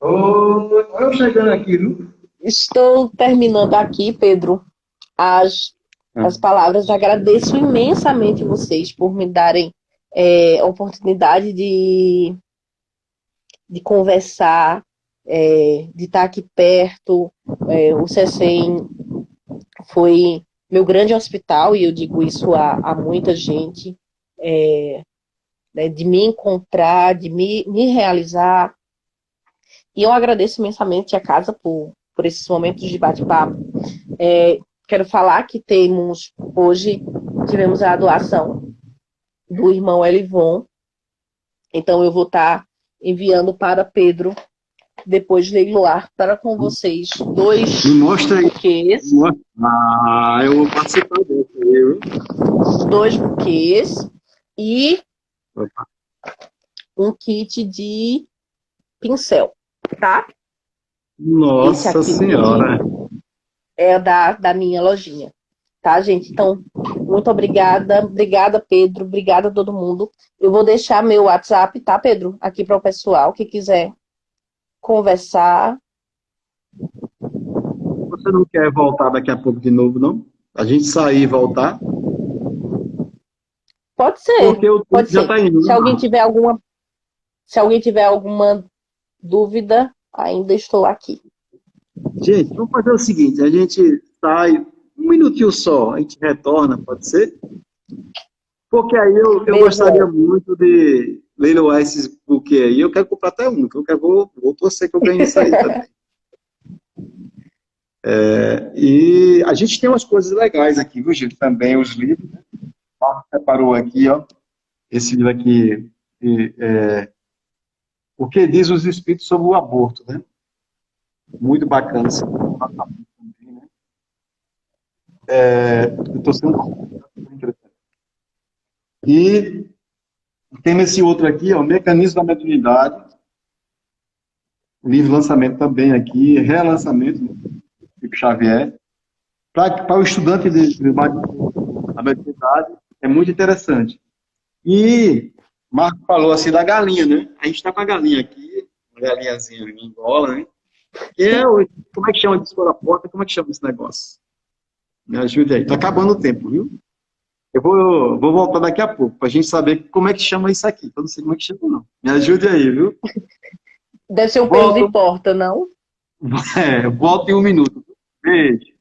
Eu chegando aqui, viu? Estou terminando aqui, Pedro, as palavras. Agradeço imensamente vocês por me darem a oportunidade de conversar, de estar aqui perto. O CECEM foi meu grande hospital, e eu digo isso a muita gente, né, de me encontrar, de me realizar. E eu agradeço imensamente a casa por esses momentos de bate-papo. Quero falar que hoje tivemos a doação do irmão Elivon. Então eu vou estar enviando para Pedro, depois leiloar para com vocês 2 Me mostra aí. buquês. Eu vou participar dessa aí, viu? 2 buquês e Opa. um kit de pincel, tá? Nossa Senhora! É da minha lojinha, tá, gente? Então, muito obrigada. Obrigada, Pedro. Obrigada a todo mundo. Eu vou deixar meu WhatsApp, tá, Pedro? Aqui para o pessoal que quiser conversar. Você não quer voltar daqui a pouco de novo, não? A gente sair e voltar? Pode ser. Porque o tempo já ser. está indo. Se alguém tiver alguma dúvida, ainda estou aqui. Gente, vamos fazer o seguinte, a gente sai um minutinho só, a gente retorna, pode ser? Porque aí eu gostaria muito de leiloar esses buquês aí, eu quero comprar até um, que eu vou torcer que eu ganhe isso aí também. E a gente tem umas coisas legais aqui, viu, gente? Também os livros, né? O Marco separou aqui, ó, esse livro aqui, O que diz os Espíritos sobre o aborto, né? Muito bacana esse tratamento também, né? Eu estou sendo interessante. E tem esse outro aqui, ó, Mecanismo da Mediunidade, livro lançamento também aqui, relançamento do Chico Xavier. Para o estudante da mediunidade, é muito interessante. E Marco falou assim da galinha, né? A gente está com a galinha aqui, uma galinhazinha em Angola, né? Como é que chama disso pela porta? Como é que chama esse negócio? Me ajude aí. Está acabando o tempo, viu? Eu vou voltar daqui a pouco, para a gente saber como é que chama isso aqui. Eu não sei como é que chama, não. Me ajude aí, viu? Deve ser um peso de porta, não? Volto em um minuto. Beijo.